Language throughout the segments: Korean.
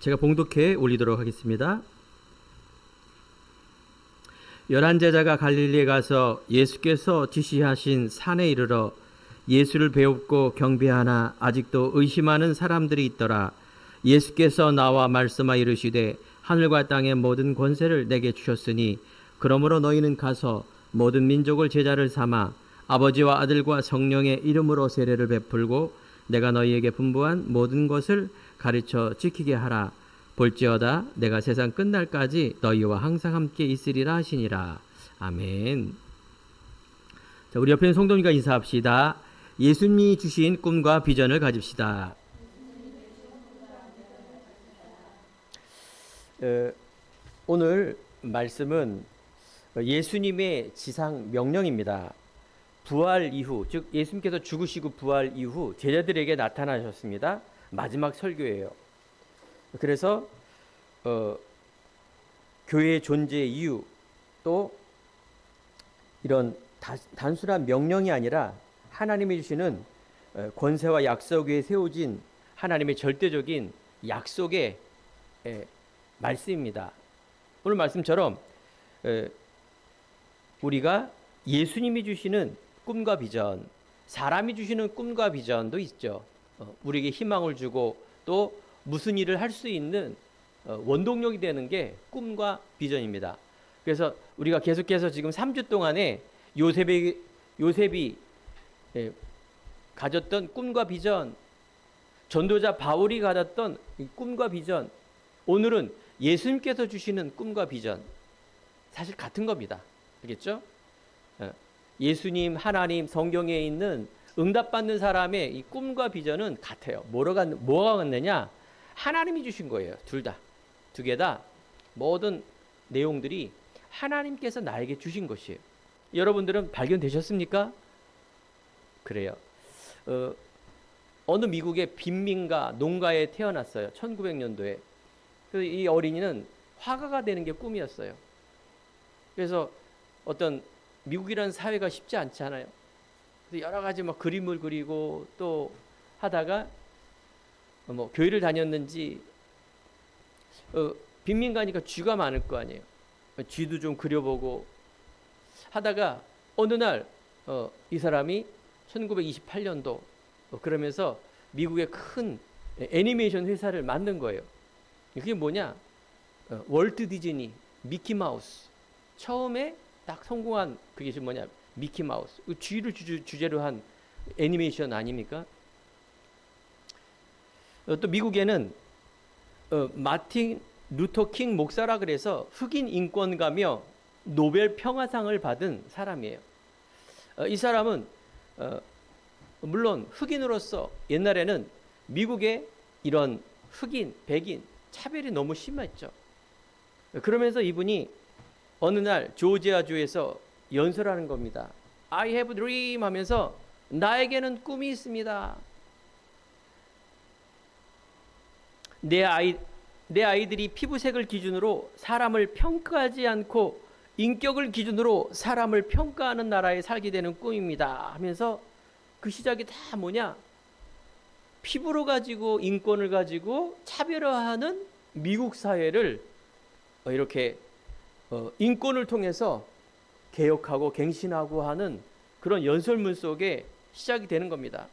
제가 봉독해 올리도록 하겠습니다. 11제자가 갈릴리에 가서 예수께서 지시하신 산에 이르러 예수를 배웁고 경배하나 아직도 의심하는 사람들이 있더라. 예수께서 나와 말씀하여 이르시되 하늘과 땅의 모든 권세를 내게 주셨으니 그러므로 너희는 가서 모든 민족을 제자를 삼아 아버지와 아들과 성령의 이름으로 세례를 베풀고 내가 너희에게 분부한 모든 것을 가르쳐 지키게 하라. 볼지어다 내가 세상 끝날까지 너희와 항상 함께 있으리라 하시니라. 아멘. 자, 우리 옆에 있는 성도님과 인사합시다. 예수님이 주신 꿈과 비전을 가집시다. 오늘 말씀은 예수님의 지상 명령입니다. 부활 이후, 즉 예수님께서 죽으시고 부활 이후 제자들에게 나타나셨습니다. 마지막 설교예요. 그래서 교회의 존재 이유, 또 이런 단순한 명령이 아니라 하나님이 주시는 권세와 약속 위에 세워진 하나님의 절대적인 약속의 말씀입니다. 오늘 말씀처럼 우리가 예수님이 주시는 꿈과 비전, 사람이 주시는 꿈과 비전도 있죠. 우리에게 희망을 주고 또 무슨 일을 할 수 있는 원동력이 되는 게 꿈과 비전입니다. 그래서 우리가 계속해서 지금 3주 동안에 요셉이 가졌던 꿈과 비전, 전도자 바울이 가졌던 꿈과 비전, 오늘은 예수님께서 주시는 꿈과 비전, 사실 같은 겁니다. 알겠죠? 예수님, 하나님, 성경에 있는 응답받는 사람의 이 꿈과 비전은 같아요. 뭐가 같느냐? 하나님이 주신 거예요. 두 개 다 모든 내용들이 하나님께서 나에게 주신 것이에요. 여러분들은 발견되셨습니까? 그래요. 어느 미국의 빈민가 농가에 태어났어요. 1900년도에. 이 어린이는 화가가 되는 게 꿈이었어요. 그래서 어떤 미국이라는 사회가 쉽지 않잖아요. 여러 가지 막 그림을 그리고 또 하다가 교회를 다녔는지 빈민가니까 쥐가 많을 거 아니에요. 쥐도 좀 그려보고 하다가 어느 날 이 사람이 1928년도 그러면서 미국의 큰 애니메이션 회사를 만든 거예요. 그게 뭐냐? 월트 디즈니, 미키마우스. 처음에 딱 성공한 그게 뭐냐? 미키마우스. 쥐를 주제로 한 애니메이션 아닙니까? 또 미국에는 마틴 루터 킹 목사라 그래서 흑인 인권가며 노벨 평화상을 받은 사람이에요. 이 사람은 물론 흑인으로서 옛날에는 미국의 이런 흑인, 백인 차별이 너무 심했죠. 그러면서 이분이 어느 날 조지아주에서 연설하는 겁니다. I have a dream 하면서 나에게는 꿈이 있습니다. 내 아이들이 피부색을 기준으로 사람을 평가하지 않고 인격을 기준으로 사람을 평가하는 나라에 살게 되는 꿈입니다 하면서 그 시작이 다 뭐냐? 피부로 가지고 인권을 가지고 차별화하는 미국 사회를 이렇게 인권을 통해서 개혁하고 갱신하고 하는 그런 연설문 속에 시작이 되는 겁니다.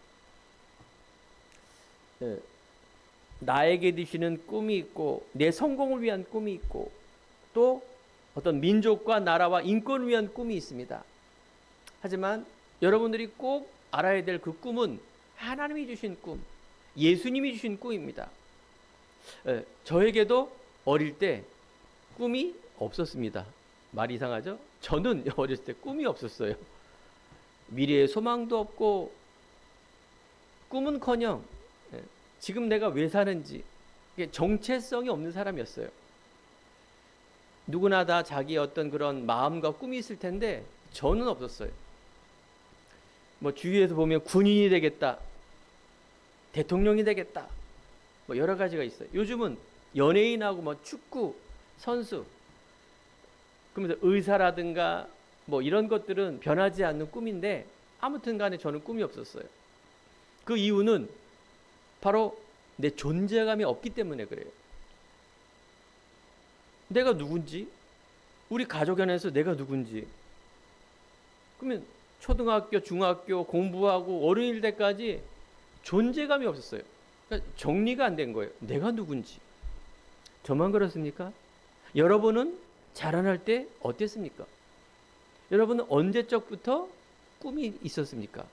나에게 주시는 꿈이 있고 내 성공을 위한 꿈이 있고 또 어떤 민족과 나라와 인권을 위한 꿈이 있습니다. 하지만 여러분들이 꼭 알아야 될 그 꿈은 하나님이 주신 꿈, 예수님이 주신 꿈입니다. 저에게도 어릴 때 꿈이 없었습니다. 말이 이상하죠? 저는 어렸을 때 꿈이 없었어요. 미래의 소망도 없고 꿈은커녕 지금 내가 왜 사는지 정체성이 없는 사람이었어요. 누구나 다 자기 어떤 그런 마음과 꿈이 있을 텐데 저는 없었어요. 주위에서 보면 군인이 되겠다, 대통령이 되겠다, 여러 가지가 있어요. 요즘은 연예인하고 축구 선수, 그러면서 의사라든가 이런 것들은 변하지 않는 꿈인데 아무튼 간에 저는 꿈이 없었어요. 그 이유는 바로 내 존재감이 없기 때문에 그래요. 내가 누군지, 우리 가족 안에서 내가 누군지. 그러면 초등학교, 중학교 공부하고 어른일 때까지 존재감이 없었어요. 그러니까 정리가 안 된 거예요. 내가 누군지. 저만 그렇습니까? 여러분은 자라날 때 어땠습니까? 여러분은 언제적부터 꿈이 있었습니까?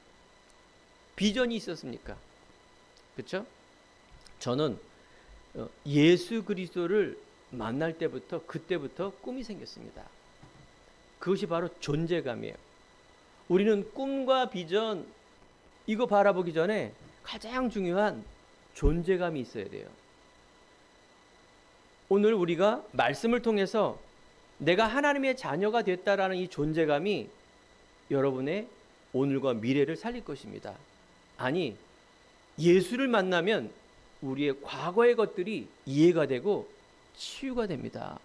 비전이 있었습니까? 그렇죠? 저는 예수 그리스도를 만날 때부터, 그때부터 꿈이 생겼습니다. 그것이 바로 존재감이에요. 우리는 꿈과 비전 이거 바라보기 전에 가장 중요한 존재감이 있어야 돼요. 오늘 우리가 말씀을 통해서 내가 하나님의 자녀가 됐다라는 이 존재감이 여러분의 오늘과 미래를 살릴 것입니다. 아니, 예수를 만나면 우리의 과거의 것들이 이해가 되고 치유가 됩니다.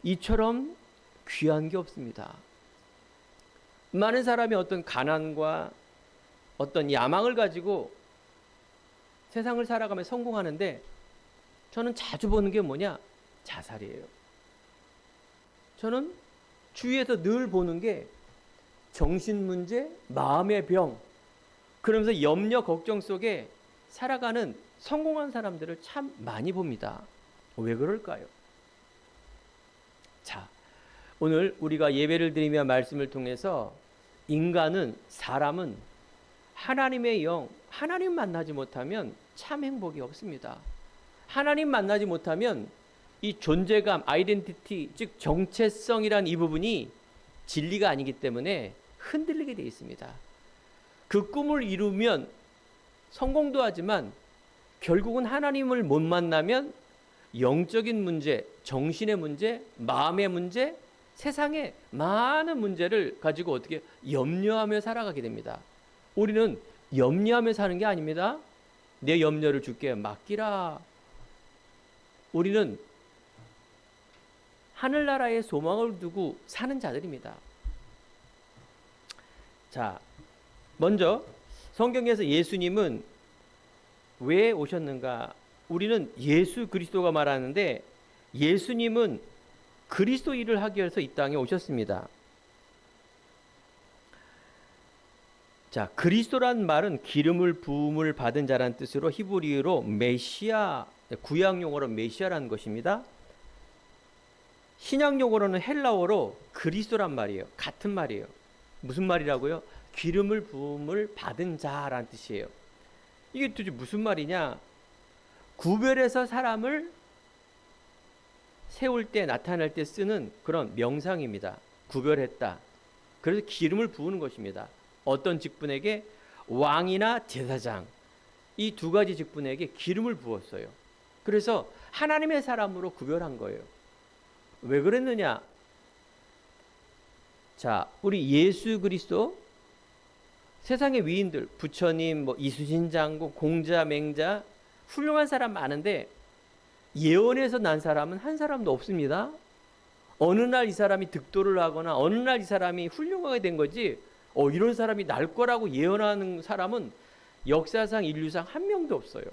이처럼 귀한 게 없습니다. 많은 사람이 어떤 가난과 어떤 야망을 가지고 세상을 살아가며 성공하는데, 저는 자주 보는 게 뭐냐? 자살이에요. 저는 주위에서 늘 보는 게 정신 문제, 마음의 병, 그러면서 염려, 걱정 속에 살아가는 성공한 사람들을 참 많이 봅니다. 왜 그럴까요? 자, 오늘 우리가 예배를 드리며 말씀을 통해서 인간은, 사람은 하나님의 영, 하나님 만나지 못하면 참 행복이 없습니다. 하나님 만나지 못하면 이 존재감, 아이덴티티, 즉 정체성이란 이 부분이 진리가 아니기 때문에 흔들리게 되어 있습니다. 그 꿈을 이루면 성공도 하지만 결국은 하나님을 못 만나면 영적인 문제, 정신의 문제, 마음의 문제, 세상의 많은 문제를 가지고 어떻게 염려하며 살아가게 됩니다. 우리는 염려하며 사는 게 아닙니다. 내 염려를 주께 맡기라. 우리는 하늘나라의 소망을 두고 사는 자들입니다. 자, 먼저 성경에서 예수님은 왜 오셨는가? 우리는 예수 그리스도가 말하는데, 예수님은 그리스도 일을 하기 위해서 이 땅에 오셨습니다. 자, 그리스도란 말은 기름을 부음을 받은 자란 뜻으로 히브리어로 메시아, 구약 용어로 메시아라는 것입니다. 신약 용어로는 헬라어로 그리스도란 말이에요. 같은 말이에요. 무슨 말이라고요? 기름을 부음을 받은 자란 뜻이에요. 이게 도대체 무슨 말이냐? 구별해서 사람을 세울 때, 나타낼 때 쓰는 그런 명상입니다. 구별했다. 그래서 기름을 부으는 것입니다. 어떤 직분에게? 왕이나 제사장, 이 두 가지 직분에게 기름을 부었어요. 그래서 하나님의 사람으로 구별한 거예요. 왜 그랬느냐? 자, 우리 예수 그리스도, 세상의 위인들, 부처님, 이순신 장군, 공자, 맹자, 훌륭한 사람 많은데 예언에서 난 사람은 한 사람도 없습니다. 어느 날 이 사람이 득도를 하거나 어느 날 이 사람이 훌륭하게 된 거지, 이런 사람이 날 거라고 예언하는 사람은 역사상 인류상 한 명도 없어요.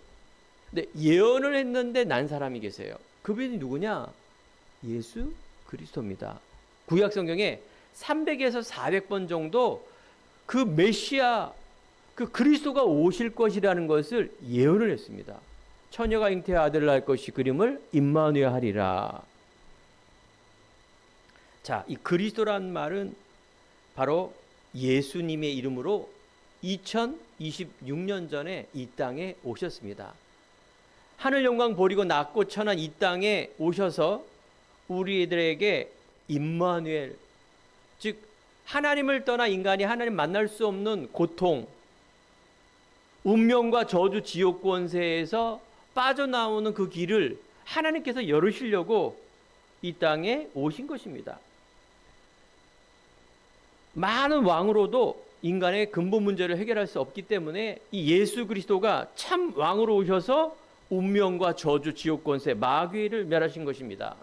근데 예언을 했는데 난 사람이 계세요. 그분이 누구냐? 예수 그리스도입니다. 구약 성경에 300에서 400번 정도 그 메시아, 그 그리스도가 오실 것이라는 것을 예언을 했습니다. 처녀가 잉태의 아들을 낳을 것이 그림을 임마누엘 하리라. 자, 이 그리스도라는 말은 바로 예수님의 이름으로 2026년 전에 이 땅에 오셨습니다. 하늘 영광 버리고 낮고 천한 이 땅에 오셔서 우리들에게 임마누엘, 즉 하나님을 떠나 인간이 하나님 만날 수 없는 고통, 운명과 저주, 지옥 권세에서 빠져나오는 그 길을 하나님께서 열으시려고 이 땅에 오신 것입니다. 많은 왕으로도 인간의 근본 문제를 해결할 수 없기 때문에 이 예수 그리스도가 참 왕으로 오셔서 운명과 저주, 지옥 권세, 마귀를 멸하신 것입니다.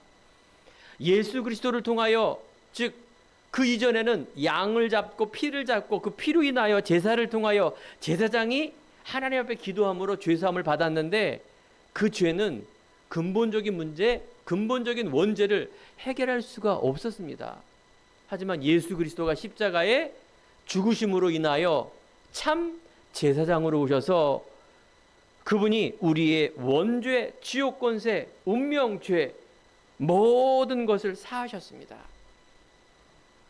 예수 그리스도를 통하여, 즉 그 이전에는 양을 잡고 피를 잡고 그 피로 인하여 제사를 통하여 제사장이 하나님 앞에 기도함으로 죄사함을 받았는데, 그 죄는 근본적인 문제, 근본적인 원죄를 해결할 수가 없었습니다. 하지만 예수 그리스도가 십자가의 죽으심으로 인하여 참 제사장으로 오셔서 그분이 우리의 원죄, 지옥 권세, 운명죄 모든 것을 사하셨습니다.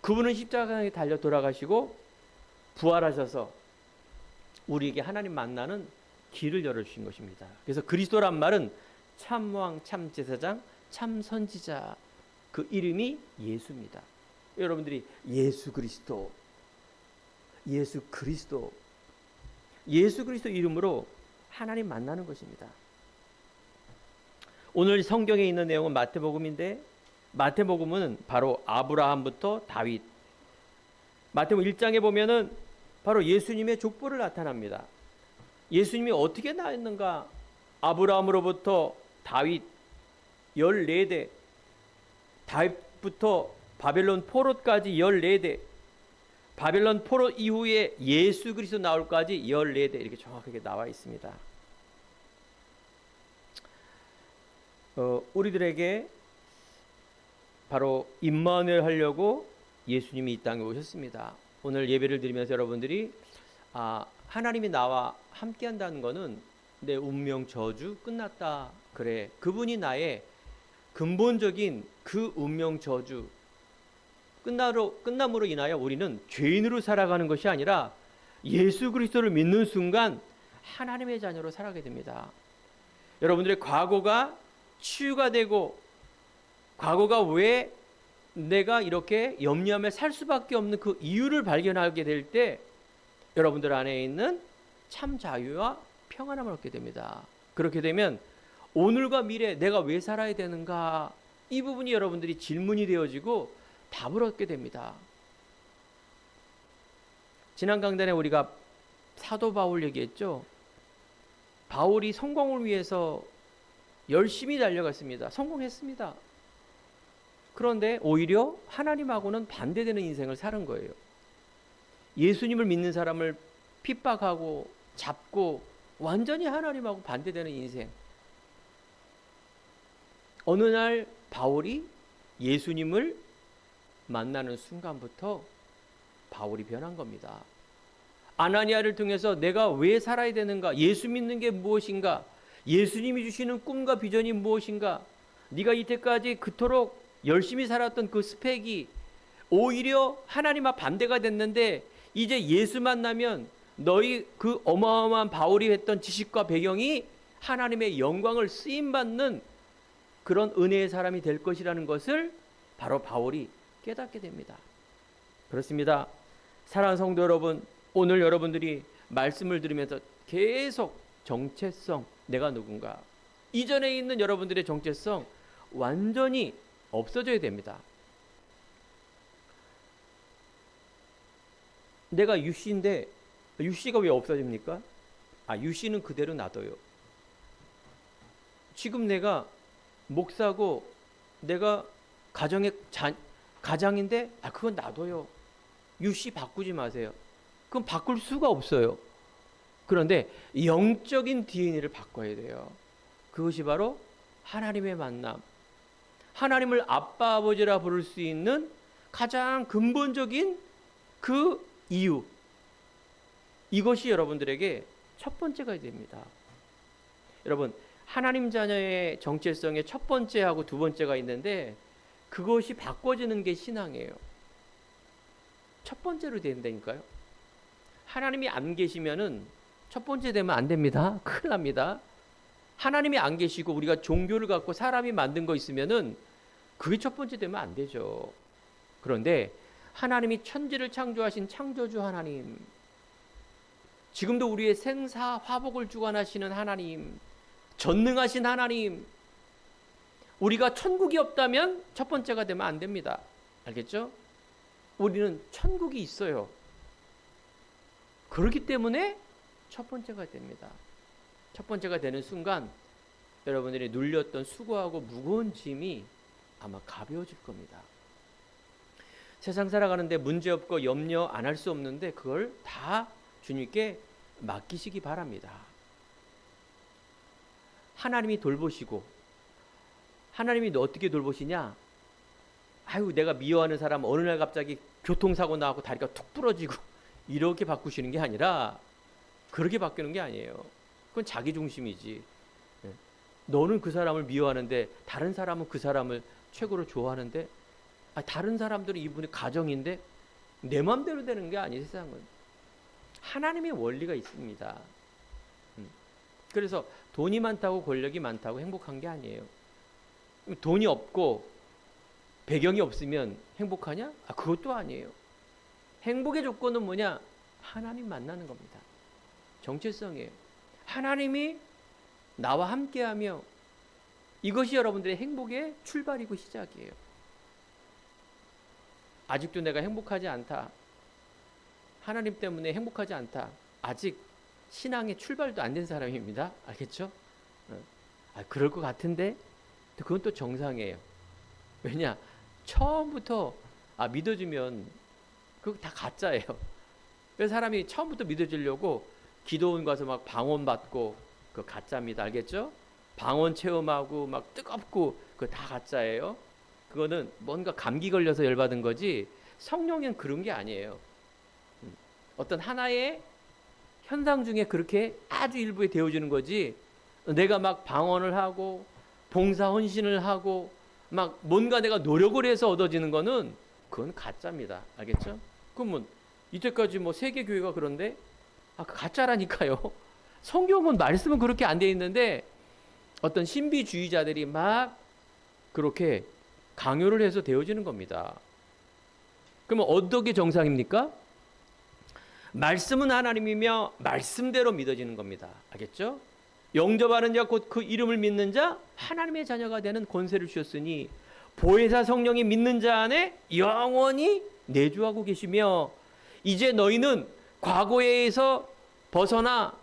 그분은 십자가에 달려 돌아가시고 부활하셔서 우리에게 하나님 만나는 길을 열어주신 것입니다. 그래서 그리스도란 말은 참왕, 참제사장, 참선지자, 그 이름이 예수입니다. 여러분들이 예수 그리스도 이름으로 하나님 만나는 것입니다. 오늘 성경에 있는 내용은 마태복음인데, 마태복음은 바로 아브라함부터 다윗, 마태복음 1장에 보면은 바로 예수님의 족보를 나타납니다. 예수님이 어떻게 나왔는가? 아브라함으로부터 다윗 14대, 다윗부터 바벨론 포로까지 14대, 바벨론 포로 이후에 예수 그리스도 나올까지 14대, 이렇게 정확하게 나와 있습니다. 우리들에게 바로 임마누엘 하려고 예수님이 이 땅에 오셨습니다. 오늘 예배를 드리면서 여러분들이 하나님이 나와 함께 한다는 것은 내 운명 저주 끝났다, 그래, 그분이 나의 근본적인 그 운명 저주 끝남으로 인하여 우리는 죄인으로 살아가는 것이 아니라 예수 그리스도를 믿는 순간 하나님의 자녀로 살아가게 됩니다. 여러분들의 과거가 치유가 되고, 과거가 왜 내가 이렇게 염려하며 살 수밖에 없는 그 이유를 발견하게 될 때 여러분들 안에 있는 참 자유와 평안함을 얻게 됩니다. 그렇게 되면 오늘과 미래 내가 왜 살아야 되는가, 이 부분이 여러분들이 질문이 되어지고 답을 얻게 됩니다. 지난 강단에 우리가 사도 바울 얘기했죠. 바울이 성공을 위해서 열심히 달려갔습니다. 성공했습니다. 그런데 오히려 하나님하고는 반대되는 인생을 사는 거예요. 예수님을 믿는 사람을 핍박하고 잡고 완전히 하나님하고 반대되는 인생. 어느 날 바울이 예수님을 만나는 순간부터 바울이 변한 겁니다. 아나니아를 통해서 내가 왜 살아야 되는가? 예수 믿는 게 무엇인가? 예수님이 주시는 꿈과 비전이 무엇인가? 네가 이때까지 그토록 열심히 살았던 그 스펙이 오히려 하나님과 반대가 됐는데 이제 예수 만나면 너희 그 어마어마한 바울이 했던 지식과 배경이 하나님의 영광을 쓰임받는 그런 은혜의 사람이 될 것이라는 것을 바로 바울이 깨닫게 됩니다. 그렇습니다. 사랑하는 성도 여러분, 오늘 여러분들이 말씀을 들으면서 계속 정체성, 내가 누군가, 이전에 있는 여러분들의 정체성 완전히 없어져야 됩니다. 내가 유씨인데 유씨가 왜 없어집니까? 유씨는 그대로 놔둬요. 지금 내가 목사고 내가 가장인데 그건 놔둬요. 유씨 바꾸지 마세요. 그건 바꿀 수가 없어요. 그런데 영적인 DNA를 바꿔야 돼요. 그것이 바로 하나님의 만남, 하나님을 아빠 아버지라 부를 수 있는 가장 근본적인 그 이유, 이것이 여러분들에게 첫 번째가 됩니다. 여러분, 하나님 자녀의 정체성의 첫 번째하고 두 번째가 있는데 그것이 바꿔지는 게 신앙이에요. 첫 번째로 된다니까요. 하나님이 안 계시면은 첫 번째 되면 안 됩니다. 큰일 납니다. 하나님이 안 계시고 우리가 종교를 갖고 사람이 만든 거 있으면은 그게 첫 번째 되면 안 되죠. 그런데 하나님이 천지를 창조하신 창조주 하나님, 지금도 우리의 생사 화복을 주관하시는 하나님, 전능하신 하나님, 우리가 천국이 없다면 첫 번째가 되면 안 됩니다. 알겠죠? 우리는 천국이 있어요. 그렇기 때문에 첫 번째가 됩니다. 첫 번째가 되는 순간 여러분들이 눌렸던 수고하고 무거운 짐이 아마 가벼워질 겁니다. 세상 살아가는데 문제없고 염려 안 할 수 없는데 그걸 다 주님께 맡기시기 바랍니다. 하나님이 돌보시고 하나님이 너 어떻게 돌보시냐? 아유, 내가 미워하는 사람 어느 날 갑자기 교통사고 나고 다리가 툭 부러지고 이렇게 바꾸시는 게 아니라 그렇게 바뀌는 게 아니에요. 그건 자기 중심이지. 너는 그 사람을 미워하는데 다른 사람은 그 사람을 최고로 좋아하는데, 다른 사람들은 이분의 가정인데 내 마음대로 되는 게 아니에요. 세상은 하나님의 원리가 있습니다. 그래서 돈이 많다고 권력이 많다고 행복한 게 아니에요. 돈이 없고 배경이 없으면 행복하냐? 그것도 아니에요. 행복의 조건은 뭐냐? 하나님 만나는 겁니다. 정체성이에요. 하나님이 나와 함께하며, 이것이 여러분들의 행복의 출발이고 시작이에요. 아직도 내가 행복하지 않다, 하나님 때문에 행복하지 않다, 아직 신앙의 출발도 안 된 사람입니다. 알겠죠? 그럴 것 같은데 그건 또 정상이에요. 왜냐? 처음부터 믿어주면 그거 다 가짜예요. 그래서 사람이 처음부터 믿어주려고 기도원 가서 막 방언 받고 그거 가짜입니다. 알겠죠? 방언 체험하고 막 뜨겁고 그거 다 가짜예요. 그거는 뭔가 감기 걸려서 열받은 거지 성령은 그런 게 아니에요. 어떤 하나의 현상 중에 그렇게 아주 일부에 되어주는 거지, 내가 막 방언을 하고 봉사 헌신을 하고 막 뭔가 내가 노력을 해서 얻어지는 거는 그건 가짜입니다. 알겠죠? 그러면 이때까지 뭐 세계 교회가 그런데 가짜라니까요. 성경은 말씀은 그렇게 안 돼 있는데 어떤 신비주의자들이 막 그렇게 강요를 해서 되어지는 겁니다. 그러면 어떻게 정상입니까? 말씀은 하나님이며 말씀대로 믿어지는 겁니다. 알겠죠? 영접하는 자 곧 그 이름을 믿는 자 하나님의 자녀가 되는 권세를 주셨으니 보혜사 성령이 믿는 자 안에 영원히 내주하고 계시며 이제 너희는 과거에서 벗어나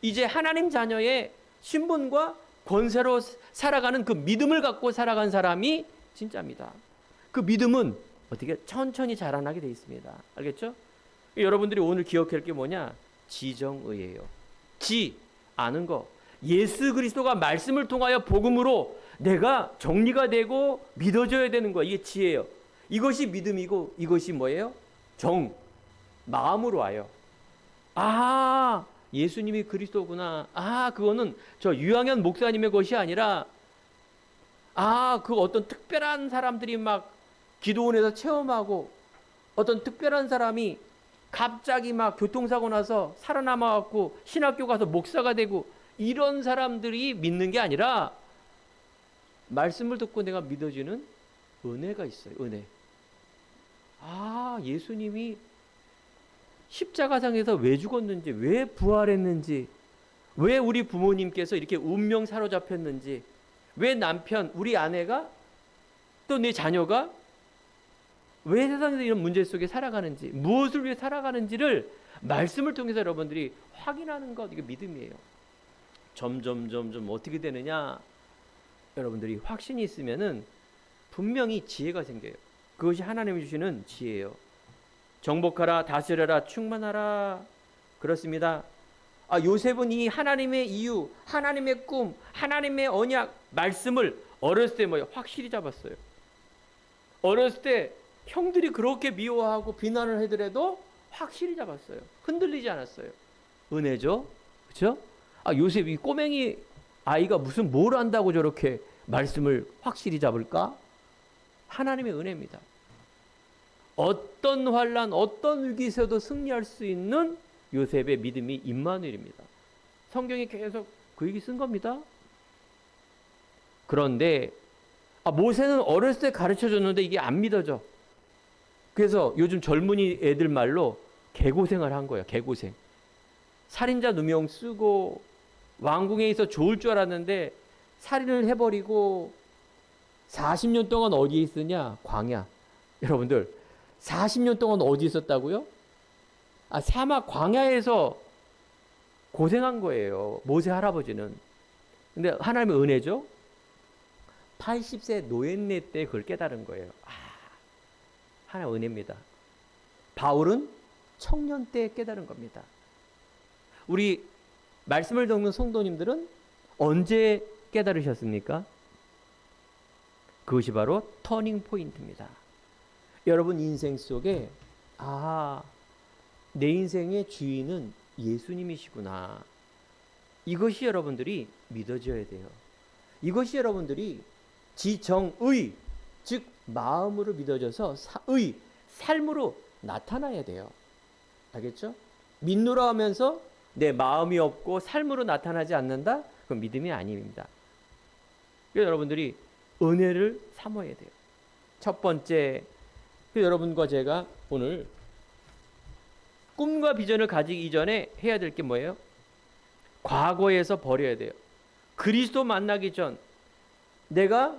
이제 하나님 자녀의 신분과 권세로 살아가는 그 믿음을 갖고 살아간 사람이 진짜입니다. 그 믿음은 어떻게 천천히 자라나게 되어 있습니다. 알겠죠? 여러분들이 오늘 기억할 게 뭐냐? 지정의예요. 아는 거. 예수 그리스도가 말씀을 통하여 복음으로 내가 정리가 되고 믿어져야 되는 거. 이게 지예요. 이것이 믿음이고 이것이 뭐예요? 마음으로 와요. 예수님이 그리스도구나. 그거는 저 유학연 목사님의 것이 아니라 그 어떤 특별한 사람들이 막 기도원에서 체험하고 어떤 특별한 사람이 갑자기 막 교통사고 나서 살아남아갖고 신학교 가서 목사가 되고 이런 사람들이 믿는 게 아니라 말씀을 듣고 내가 믿어지는 은혜가 있어요. 은혜. 예수님이 십자가상에서 왜 죽었는지, 왜 부활했는지, 왜 우리 부모님께서 이렇게 운명 사로잡혔는지, 왜 남편, 우리 아내가 또 내 자녀가 왜 세상에서 이런 문제 속에 살아가는지, 무엇을 위해 살아가는지를 말씀을 통해서 여러분들이 확인하는 것, 이게 믿음이에요. 점점 어떻게 되느냐? 여러분들이 확신이 있으면은 분명히 지혜가 생겨요. 그것이 하나님이 주시는 지혜예요. 정복하라, 다스려라, 충만하라. 그렇습니다. 요셉은 이 하나님의 이유, 하나님의 꿈, 하나님의 언약, 말씀을 어렸을 때 확실히 잡았어요. 어렸을 때 형들이 그렇게 미워하고 비난을 하더라도 확실히 잡았어요. 흔들리지 않았어요. 은혜죠? 그렇죠? 요셉이 꼬맹이 아이가 무슨 뭘 안다고 저렇게 말씀을 확실히 잡을까? 하나님의 은혜입니다. 어떤 환난, 어떤 위기에서도 승리할 수 있는 요셉의 믿음이 임마누엘입니다. 성경이 계속 그 얘기 쓴 겁니다. 그런데 모세는 어렸을 때 가르쳐줬는데 이게 안 믿어져. 그래서 요즘 젊은이 애들 말로 개고생을 한 거예요. 개고생. 살인자 누명 쓰고 왕궁에 있어 좋을 줄 알았는데 살인을 해버리고 40년 동안 어디에 있으냐? 광야. 여러분들 40년 동안 어디 있었다고요? 사막 광야에서 고생한 거예요. 모세 할아버지는. 근데 하나님의 은혜죠. 80세 노인네 때 그걸 깨달은 거예요. 하나님의 은혜입니다. 바울은 청년 때 깨달은 겁니다. 우리 말씀을 듣는 성도님들은 언제 깨달으셨습니까? 그것이 바로 터닝 포인트입니다. 여러분 인생 속에 내 인생의 주인은 예수님이시구나. 이것이 여러분들이 믿어져야 돼요. 이것이 여러분들이 지정의, 즉 마음으로 믿어져서 삶으로 나타나야 돼요. 알겠죠? 믿노라 하면서 내 마음이 없고 삶으로 나타나지 않는다? 그건 믿음이 아닙니다. 그래서 여러분들이 은혜를 삼아야 돼요. 첫 번째, 여러분과 제가 오늘 꿈과 비전을 가지기 이전에 해야 될 게 뭐예요? 과거에서 버려야 돼요. 그리스도 만나기 전 내가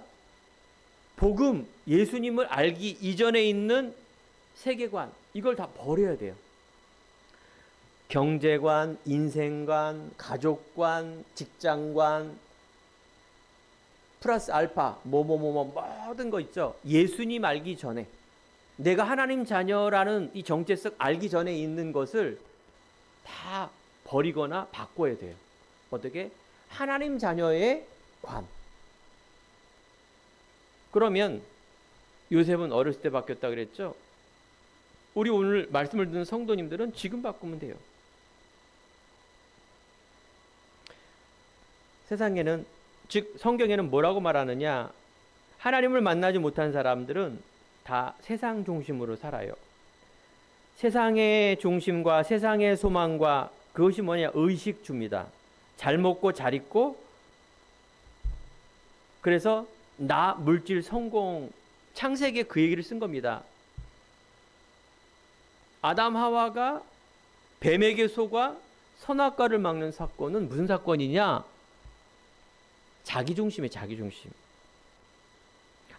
복음, 예수님을 알기 이전에 있는 세계관, 이걸 다 버려야 돼요. 경제관, 인생관, 가족관, 직장관, 플러스 알파, 모든 거 있죠. 예수님 알기 전에, 내가 하나님 자녀라는 이 정체성 알기 전에 있는 것을 다 버리거나 바꿔야 돼요. 어떻게? 하나님 자녀의 관. 그러면 요셉은 어렸을 때 바뀌었다 그랬죠? 우리 오늘 말씀을 듣는 성도님들은 지금 바꾸면 돼요. 세상에는, 즉 성경에는 뭐라고 말하느냐? 하나님을 만나지 못한 사람들은 다 세상 중심으로 살아요. 세상의 중심과 세상의 소망과 그것이 뭐냐? 의식주입니다. 잘 먹고 잘 입고, 그래서 나 물질 성공, 창세기에 그 얘기를 쓴 겁니다. 아담 하와가 뱀에게 속아 선악과를 막는 사건은 무슨 사건이냐? 자기중심이에요. 자기중심.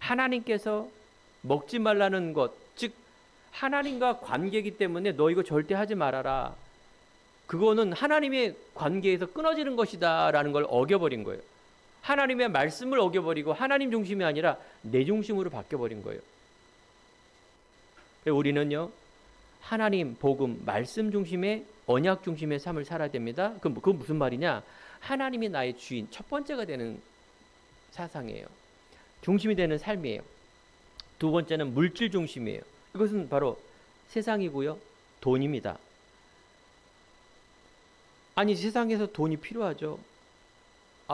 하나님께서 먹지 말라는 것, 즉 하나님과 관계이기 때문에 너 이거 절대 하지 말아라. 그거는 하나님의 관계에서 끊어지는 것이다 라는 걸 어겨버린 거예요. 하나님의 말씀을 어겨버리고 하나님 중심이 아니라 내 중심으로 바뀌어버린 거예요. 우리는요, 하나님, 복음, 말씀 중심의, 언약 중심의 삶을 살아야 됩니다. 그건 무슨 말이냐? 하나님이 나의 주인, 첫 번째가 되는 사상이에요. 중심이 되는 삶이에요. 두 번째는 물질 중심이에요. 이것은 바로 세상이고요, 돈입니다. 아니, 세상에서 돈이 필요하죠.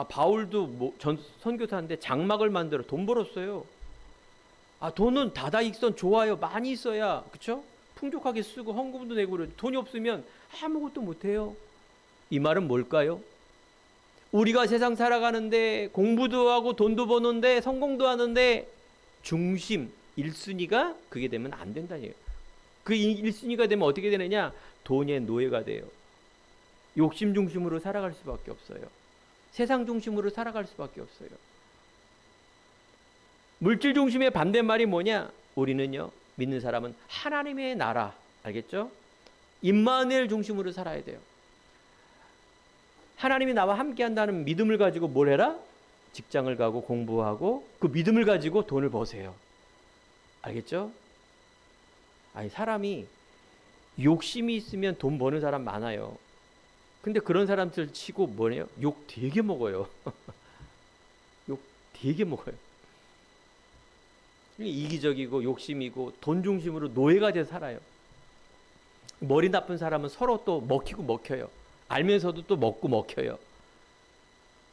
바울도 선교사인데 장막을 만들어 돈 벌었어요. 돈은 다다익선 좋아요. 많이 있어야, 그쵸? 풍족하게 쓰고 헌금도 내고 그래요. 돈이 없으면 아무것도 못해요. 이 말은 뭘까요? 우리가 세상 살아가는데 공부도 하고 돈도 버는데 성공도 하는데 중심, 1순위가 그게 되면 안 된다는 얘기예요. 그 1순위가 되면 어떻게 되느냐? 돈의 노예가 돼요. 욕심 중심으로 살아갈 수밖에 없어요. 세상 중심으로 살아갈 수밖에 없어요. 물질 중심의 반대말이 뭐냐? 우리는요, 믿는 사람은 하나님의 나라, 알겠죠? 임마누엘 중심으로 살아야 돼요. 하나님이 나와 함께 한다는 믿음을 가지고 뭘 해라? 직장을 가고 공부하고 그 믿음을 가지고 돈을 버세요. 알겠죠? 아니, 사람이 욕심이 있으면 돈 버는 사람 많아요. 근데 그런 사람들 치고 뭐래요? 욕 되게 먹어요. 욕 되게 먹어요. 이기적이고 욕심이고 돈 중심으로 노예가 돼서 살아요. 머리 나쁜 사람은 서로 또 먹히고 먹혀요. 알면서도 또 먹고 먹혀요.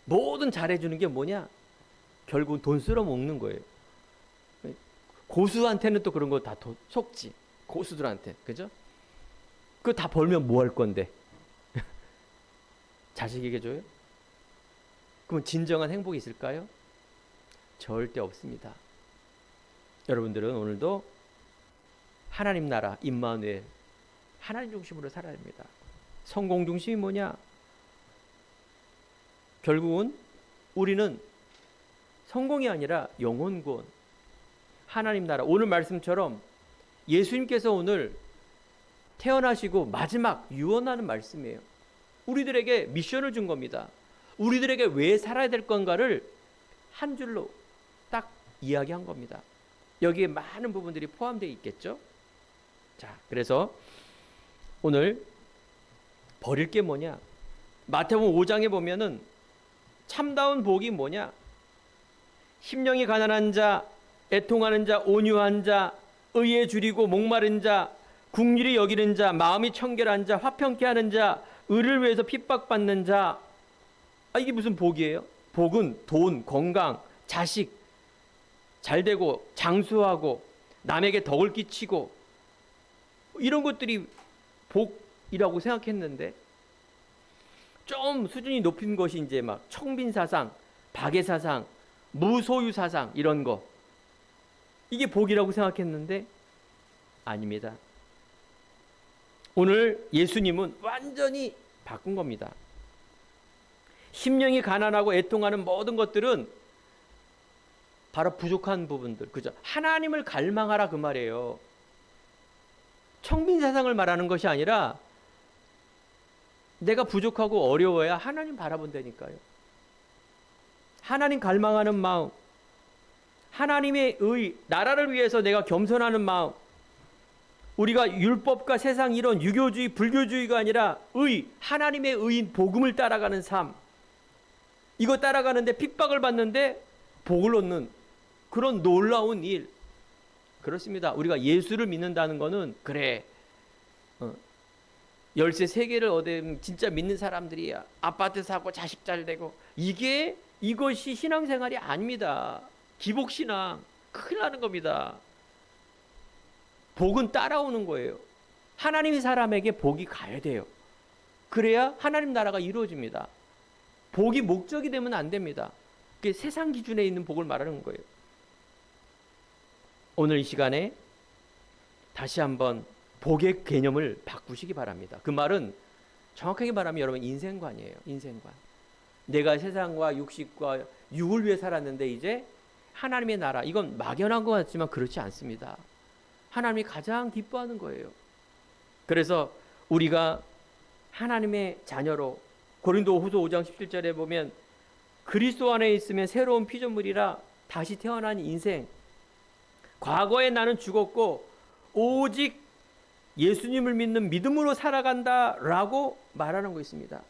뭐든 잘해주는 게 뭐냐? 결국은 돈 쓸어 먹는 거예요. 고수한테는 또 그런 거 다 속지. 고수들한테. 그죠? 그거 다 벌면 뭐 할 건데? 자식에게 줘요? 그럼 진정한 행복이 있을까요? 절대 없습니다. 여러분들은 오늘도 하나님 나라, 임마누엘, 하나님 중심으로 살아야 합니다. 성공 중심이 뭐냐? 결국은 우리는 성공이 아니라 영혼구원, 하나님 나라. 오늘 말씀처럼 예수님께서 오늘 태어나시고 마지막 유언하는 말씀이에요. 우리들에게 미션을 준 겁니다. 우리들에게 왜 살아야 될 건가를 한 줄로 딱 이야기한 겁니다. 여기에 많은 부분들이 포함되어 있겠죠. 자, 그래서 오늘 버릴 게 뭐냐? 마태복음 5장에 보면은 참다운 복이 뭐냐? 심령이 가난한 자, 애통하는 자, 온유한 자, 의에 줄이고 목마른 자, 긍휼히 여기는 자, 마음이 청결한 자, 화평케 하는 자, 의를 위해서 핍박받는 자. 이게 무슨 복이에요? 복은 돈, 건강, 자식 잘 되고 장수하고 남에게 덕을 끼치고 이런 것들이 복이라고 생각했는데, 좀 수준이 높은 것이 이제 막 청빈사상, 박애사상, 무소유사상 이런 거, 이게 복이라고 생각했는데 아닙니다. 오늘 예수님은 완전히 바꾼 겁니다. 심령이 가난하고 애통하는 모든 것들은 바로 부족한 부분들, 그죠? 하나님을 갈망하라 그 말이에요. 청빈사상을 말하는 것이 아니라 내가 부족하고 어려워야 하나님 바라본다니까요. 하나님 갈망하는 마음, 하나님의 의, 나라를 위해서 내가 겸손하는 마음, 우리가 율법과 세상 이런 유교주의, 불교주의가 아니라 의, 하나님의 의인 복음을 따라가는 삶, 이거 따라가는데 핍박을 받는데 복을 얻는 그런 놀라운 일. 그렇습니다. 우리가 예수를 믿는다는 것은 그래, 열쇠 3개를 얻으면 진짜 믿는 사람들이야. 아파트 사고 자식 잘 되고, 이것이 신앙생활이 아닙니다. 기복신앙, 큰일 나는 겁니다. 복은 따라오는 거예요. 하나님이 사람에게 복이 가야 돼요. 그래야 하나님 나라가 이루어집니다. 복이 목적이 되면 안 됩니다. 그게 세상 기준에 있는 복을 말하는 거예요. 오늘 이 시간에 다시 한번 복의 개념을 바꾸시기 바랍니다. 그 말은 정확하게 말하면 여러분 인생관이에요. 인생관. 내가 세상과 육식과 육을 위해 살았는데 이제 하나님의 나라, 이건 막연한 것 같지만 그렇지 않습니다. 하나님이 가장 기뻐하는 거예요. 그래서 우리가 하나님의 자녀로, 고린도후서 5장 17절에 보면 그리스도 안에 있으면 새로운 피조물이라, 다시 태어난 인생, 과거에 나는 죽었고 오직 예수님을 믿는 믿음으로 살아간다 라고 말하는 거 있습니다.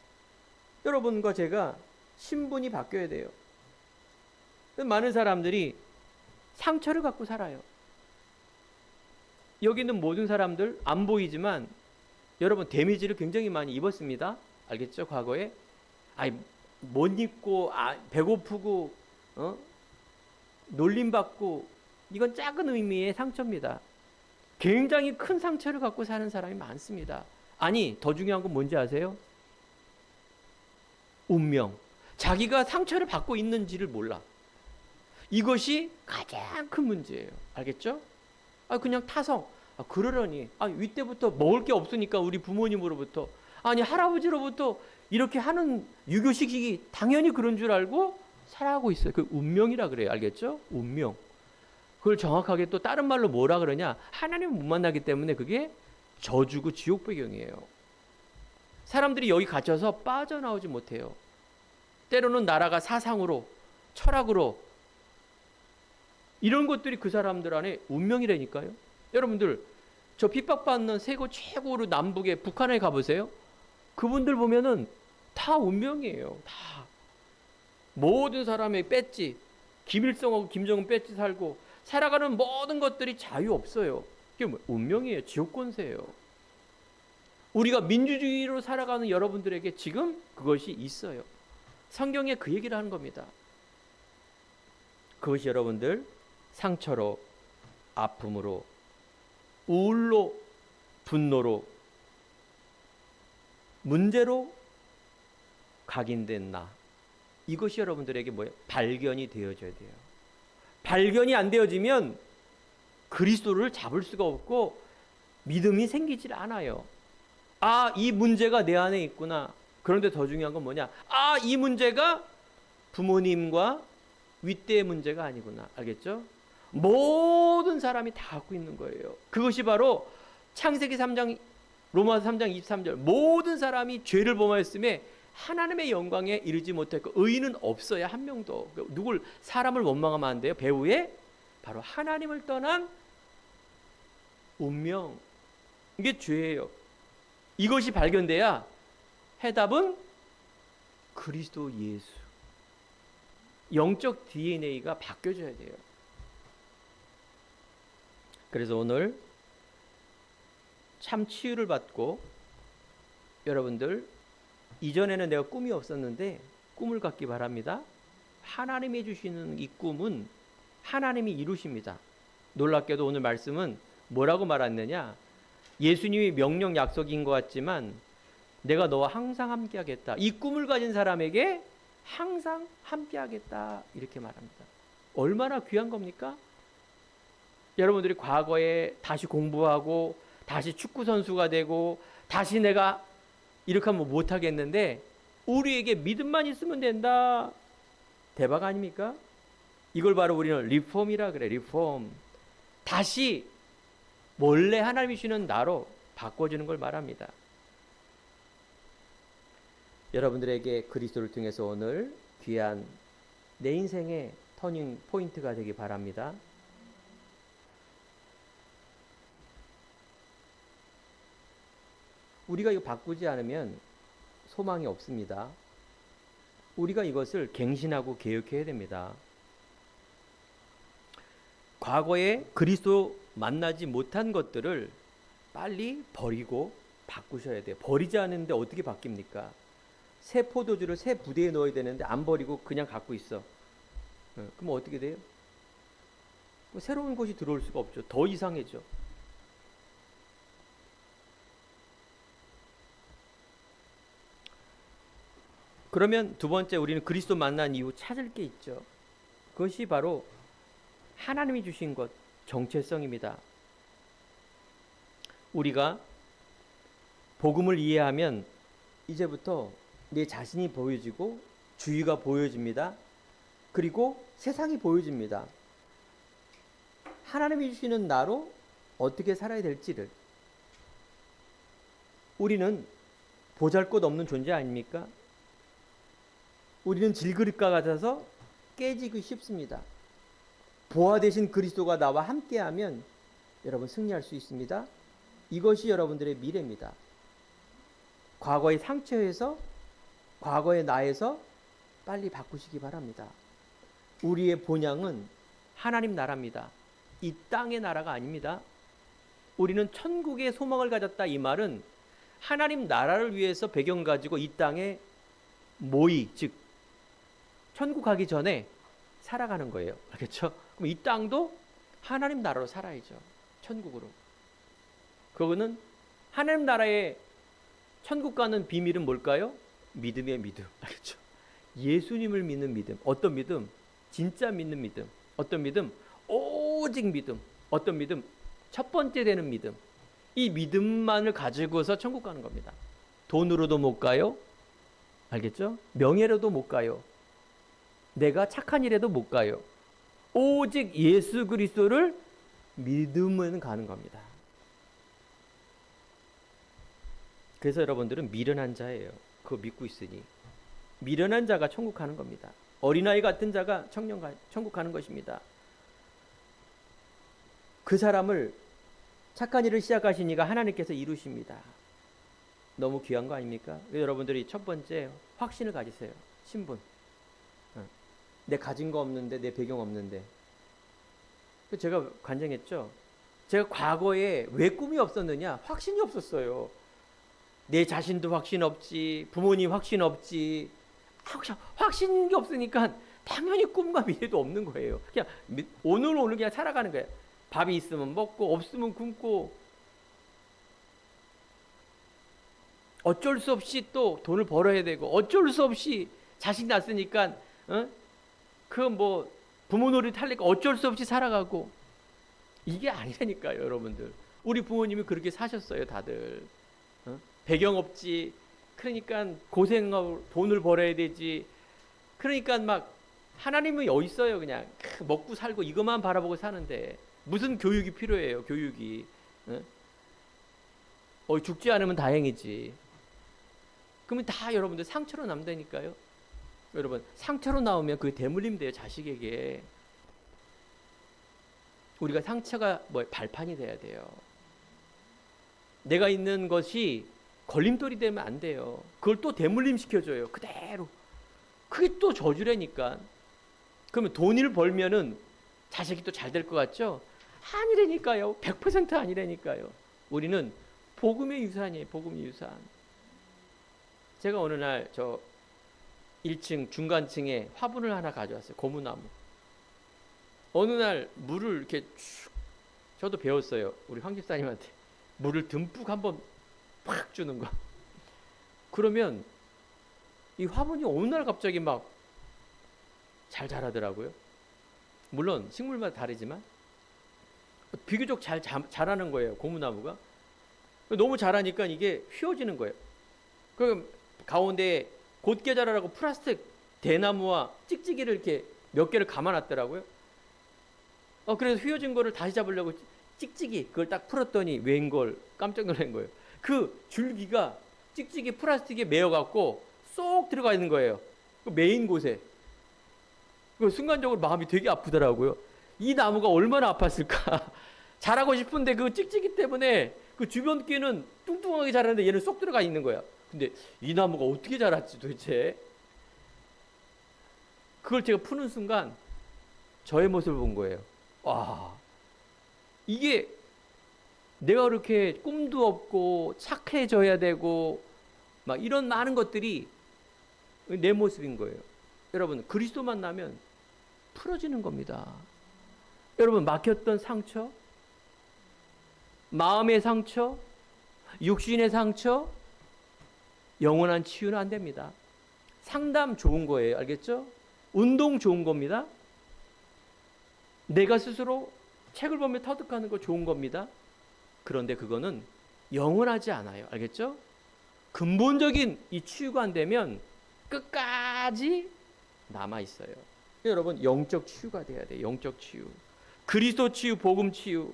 여러분과 제가 신분이 바뀌어야 돼요. 많은 사람들이 상처를 갖고 살아요. 여기 있는 모든 사람들 안 보이지만 여러분 데미지를 굉장히 많이 입었습니다. 알겠죠? 과거에 못 입고 배고프고 놀림받고, 이건 작은 의미의 상처입니다. 굉장히 큰 상처를 갖고 사는 사람이 많습니다. 더 중요한 건 뭔지 아세요? 운명. 자기가 상처를 받고 있는지를 몰라. 이것이 가장 큰 문제예요. 알겠죠? 그냥 타성. 그러려니. 윗때부터 먹을 게 없으니까 우리 부모님으로부터, 할아버지로부터 이렇게 하는 유교식이 당연히 그런 줄 알고 살아가고 있어요. 그 운명이라 그래요. 알겠죠? 운명. 그걸 정확하게 또 다른 말로 뭐라 그러냐? 하나님을 못 만나기 때문에 그게 저주고 지옥 배경이에요. 사람들이 여기 갇혀서 빠져나오지 못해요. 때로는 나라가 사상으로, 철학으로, 이런 것들이 그 사람들 안에 운명이라니까요. 여러분들 저 핍박받는 세계 최고로 남북에 북한에 가보세요. 그분들 보면은 다 운명이에요. 다. 모든 사람의 배지, 김일성하고 김정은 배지 살고 살아가는 모든 것들이 자유 없어요. 이게 운명이에요. 지옥 권세예요. 우리가 민주주의로 살아가는 여러분들에게 지금 그것이 있어요. 성경에 그 얘기를 하는 겁니다. 그것이 여러분들 상처로, 아픔으로, 우울로, 분노로, 문제로 각인된 나, 이것이 여러분들에게 뭐예요? 발견이 되어져야 돼요. 발견이 안 되어지면 그리스도를 잡을 수가 없고 믿음이 생기질 않아요. 이 문제가 내 안에 있구나. 그런데 더 중요한 건 뭐냐? 이 문제가 부모님과 윗대의 문제가 아니구나. 알겠죠? 모든 사람이 다 갖고 있는 거예요. 그것이 바로 창세기 3장, 로마서 3장 23절, 모든 사람이 죄를 범하였음에 하나님의 영광에 이르지 못했고 의인은 없어야 한 명도. 사람을 원망하면 안 돼요. 배후에 바로 하나님을 떠난 운명, 이게 죄예요. 이것이 발견돼야 해답은 그리스도 예수. 영적 DNA가 바뀌어져야 돼요. 그래서 오늘 참 치유를 받고 여러분들 이전에는 내가 꿈이 없었는데 꿈을 갖기 바랍니다. 하나님이 주시는 이 꿈은 하나님이 이루십니다. 놀랍게도 오늘 말씀은 뭐라고 말했느냐? 예수님이 명령 약속인 것 같지만 내가 너와 항상 함께하겠다. 이 꿈을 가진 사람에게 항상 함께하겠다. 이렇게 말합니다. 얼마나 귀한 겁니까? 여러분들이 과거에 다시 공부하고 다시 축구 선수가 되고 다시 내가 이렇게 하면 못하겠는데 우리에게 믿음만 있으면 된다. 대박 아닙니까? 이걸 바로 우리는 리폼이라 그래. 리폼. 다시 원래 하나님이 주시는 나로 바꿔주는 걸 말합니다. 여러분들에게 그리스도를 통해서 오늘 귀한 내 인생의 터닝 포인트가 되기 바랍니다. 우리가 이거 바꾸지 않으면 소망이 없습니다. 우리가 이것을 갱신하고 개혁해야 됩니다. 과거에 그리스도 만나지 못한 것들을 빨리 버리고 바꾸셔야 돼요. 버리지 않는데 어떻게 바뀝니까? 새 포도주를 새 부대에 넣어야 되는데 안 버리고 그냥 갖고 있어. 그럼 어떻게 돼요? 새로운 것이 들어올 수가 없죠. 더 이상해져. 그러면 두 번째 우리는 그리스도 만난 이후 찾을 게 있죠. 그것이 바로 하나님이 주신 것, 정체성입니다. 우리가 복음을 이해하면 이제부터 내 자신이 보여지고 주위가 보여집니다. 그리고 세상이 보여집니다. 하나님이 주시는 나로 어떻게 살아야 될지를. 우리는 보잘것없는 존재 아닙니까? 우리는 질그릇과 같아서 깨지기 쉽습니다. 보화 되신 그리스도가 나와 함께하면 여러분 승리할 수 있습니다. 이것이 여러분들의 미래입니다. 과거의 상처에서 과거의 나에서 빨리 바꾸시기 바랍니다. 우리의 본향은 하나님 나라입니다. 이 땅의 나라가 아닙니다. 우리는 천국의 소망을 가졌다. 이 말은 하나님 나라를 위해서 배경 가지고 이 땅에 모의, 즉 천국 가기 전에 살아가는 거예요. 알겠죠? 그럼 이 땅도 하나님 나라로 살아야죠. 천국으로. 그거는 하나님 나라의 천국 가는 비밀은 뭘까요? 믿음의 믿음. 알겠죠? 예수님을 믿는 믿음. 어떤 믿음? 진짜 믿는 믿음. 어떤 믿음? 오직 믿음. 어떤 믿음? 첫 번째 되는 믿음. 이 믿음만을 가지고서 천국 가는 겁니다. 돈으로도 못 가요. 알겠죠? 명예로도 못 가요. 내가 착한 일에도 못 가요. 오직 예수 그리스도를 믿으면 가는 겁니다. 그래서 여러분들은 미련한 자예요. 그거 믿고 있으니. 미련한 자가 천국 가는 겁니다. 어린아이 같은 자가 천국 가는 것입니다. 그 사람을 착한 일을 시작하신 이가 하나님께서 이루십니다. 너무 귀한 거 아닙니까? 여러분들이 첫 번째 확신을 가지세요. 신분. 내 가진 거 없는데, 내 배경 없는데. 제가 간증했죠. 제가 과거에 왜 꿈이 없었느냐? 확신이 없었어요. 내 자신도 확신 없지, 부모님 확신 없지. 확신인 게 없으니까 당연히 꿈과 미래도 없는 거예요. 그냥 오늘 그냥 살아가는 거예요. 밥이 있으면 먹고 없으면 굶고 어쩔 수 없이 또 돈을 벌어야 되고 어쩔 수 없이 자식 낳았으니까 부모 노릇 하려니까 어쩔 수 없이 살아가고 이게 아니라니까요. 여러분들 우리 부모님이 그렇게 사셨어요. 다들 배경 없지. 그러니까 고생하고 돈을 벌어야 되지. 그러니까 막 하나님은 어디 있어요. 그냥 먹고 살고 이것만 바라보고 사는데 무슨 교육이 필요해요. 교육이. 죽지 않으면 다행이지. 그러면 다 여러분들 상처로 남다니까요. 여러분 상처로 나오면 그게 대물림 돼요. 자식에게. 우리가 상처가 발판이 돼야 돼요. 내가 있는 것이 걸림돌이 되면 안 돼요. 그걸 또 대물림 시켜줘요. 그대로. 그게 또 저주라니까. 그러면 돈을 벌면은 자식이 또 잘 될 것 같죠? 아니라니까요. 100% 아니라니까요. 우리는 복음의 유산이에요. 복음의 유산. 제가 어느 날 저 1층 중간층에 화분을 하나 가져왔어요. 고무나무. 어느 날 물을 이렇게 쭉, 저도 배웠어요. 우리 황 집사님한테. 물을 듬뿍 한번 팍 주는 거. 그러면 이 화분이 어느 날 갑자기 막 잘 자라더라고요. 물론 식물마다 다르지만 비교적 잘 자라는 거예요. 고무나무가. 너무 자라니까 이게 휘어지는 거예요. 그럼 가운데 곧게 자라라고 플라스틱 대나무와 찍찍이를 이렇게 몇 개를 감아놨더라고요. 그래서 휘어진 거를 다시 잡으려고 찍찍이 그걸 딱 풀었더니 웬걸 깜짝 놀란 거예요. 그 줄기가 찍찍이 플라스틱에 매여갖고 쏙 들어가 있는 거예요. 그 메인 곳에. 순간적으로 마음이 되게 아프더라고요. 이 나무가 얼마나 아팠을까. 자라고 싶은데 그 찍찍이 때문에 그 주변 끼는 뚱뚱하게 자라는데 얘는 쏙 들어가 있는 거야. 근데 이 나무가 어떻게 자랐지 도대체. 그걸 제가 푸는 순간 저의 모습을 본 거예요. 와, 이게 내가 그렇게 꿈도 없고 착해져야 되고 막 이런 많은 것들이 내 모습인 거예요. 여러분, 그리스도 만나면 풀어지는 겁니다. 여러분, 막혔던 상처, 마음의 상처, 육신의 상처, 영원한 치유는 안 됩니다. 상담 좋은 거예요. 알겠죠? 운동 좋은 겁니다. 내가 스스로 책을 보며 터득하는 거 좋은 겁니다. 그런데 그거는 영원하지 않아요. 알겠죠? 근본적인 이 치유가 안 되면 끝까지 남아 있어요. 여러분, 영적 치유가 돼야 돼요. 영적 치유. 그리스도 치유, 복음 치유,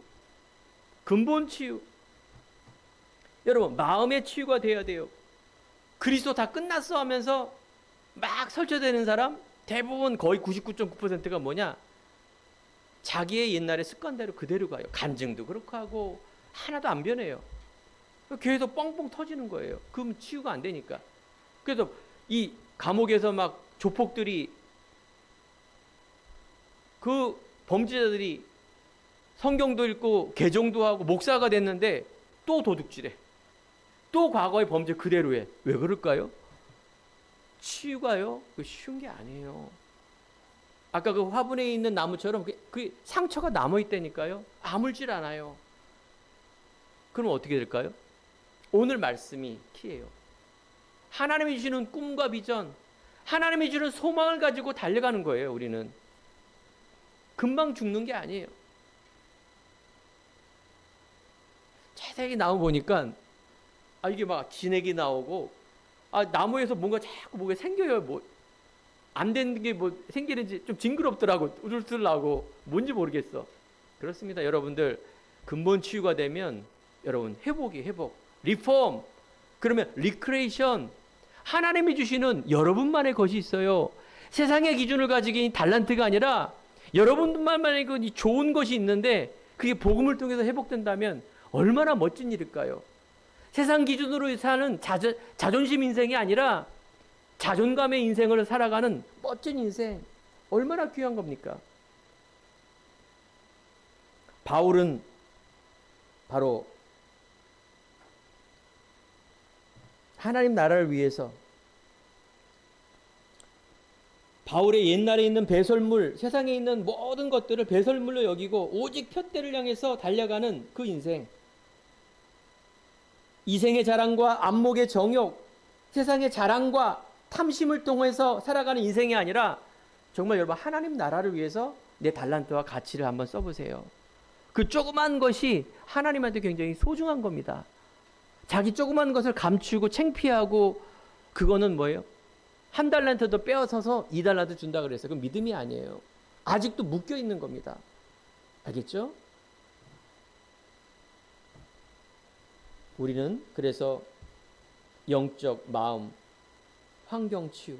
근본 치유. 여러분, 마음의 치유가 돼야 돼요. 그리스도 다 끝났어 하면서 막 설쳐대는 사람 대부분 거의 99.9%가 뭐냐? 자기의 옛날의 습관대로 그대로 가요. 간증도 그렇고 하고 하나도 안 변해요. 계속 뻥뻥 터지는 거예요. 그럼 치유가 안 되니까. 그래서 이 감옥에서 막 조폭들이 그 범죄자들이 성경도 읽고 개종도 하고 목사가 됐는데 또 도둑질해. 또 과거의 범죄 그대로 해. 왜 그럴까요? 치유가요? 쉬운 게 아니에요. 아까 그 화분에 있는 나무처럼 그 상처가 남아있다니까요. 아물질 않아요. 그럼 어떻게 될까요? 오늘 말씀이 키예요. 하나님이 주시는 꿈과 비전, 하나님이 주는 소망을 가지고 달려가는 거예요. 우리는 금방 죽는 게 아니에요. 자세히 나무 보니까 이게 막 진액이 나오고 나무에서 뭔가 자꾸 뭐가 생겨요. 뭐 안 되는 게 뭐 생기는지 좀 징그럽더라고. 우둘둘 나고 뭔지 모르겠어. 그렇습니다. 여러분들, 근본 치유가 되면 여러분 회복, 리폼, 그러면 리크레이션, 하나님이 주시는 여러분만의 것이 있어요. 세상의 기준을 가지고 달란트가 아니라 여러분만의 그 좋은 것이 있는데 그게 복음을 통해서 회복된다면 얼마나 멋진 일일까요? 세상 기준으로 사는 자존심 인생이 아니라 자존감의 인생을 살아가는 멋진 인생, 얼마나 귀한 겁니까? 바울은 바로 하나님 나라를 위해서 바울의 옛날에 있는 배설물, 세상에 있는 모든 것들을 배설물로 여기고 오직 푯대를 향해서 달려가는 그 인생. 이생의 자랑과 안목의 정욕, 세상의 자랑과 탐심을 통해서 살아가는 인생이 아니라 정말 여러분 하나님 나라를 위해서 내 달란트와 가치를 한번 써보세요. 그 조그만 것이 하나님한테 굉장히 소중한 겁니다. 자기 조그만 것을 감추고 창피하고 그거는 뭐예요? 한 달란트도 빼앗아서 2달란트 준다 그랬어요. 그건 믿음이 아니에요. 아직도 묶여 있는 겁니다. 알겠죠? 우리는 그래서 영적 마음, 환경 치유,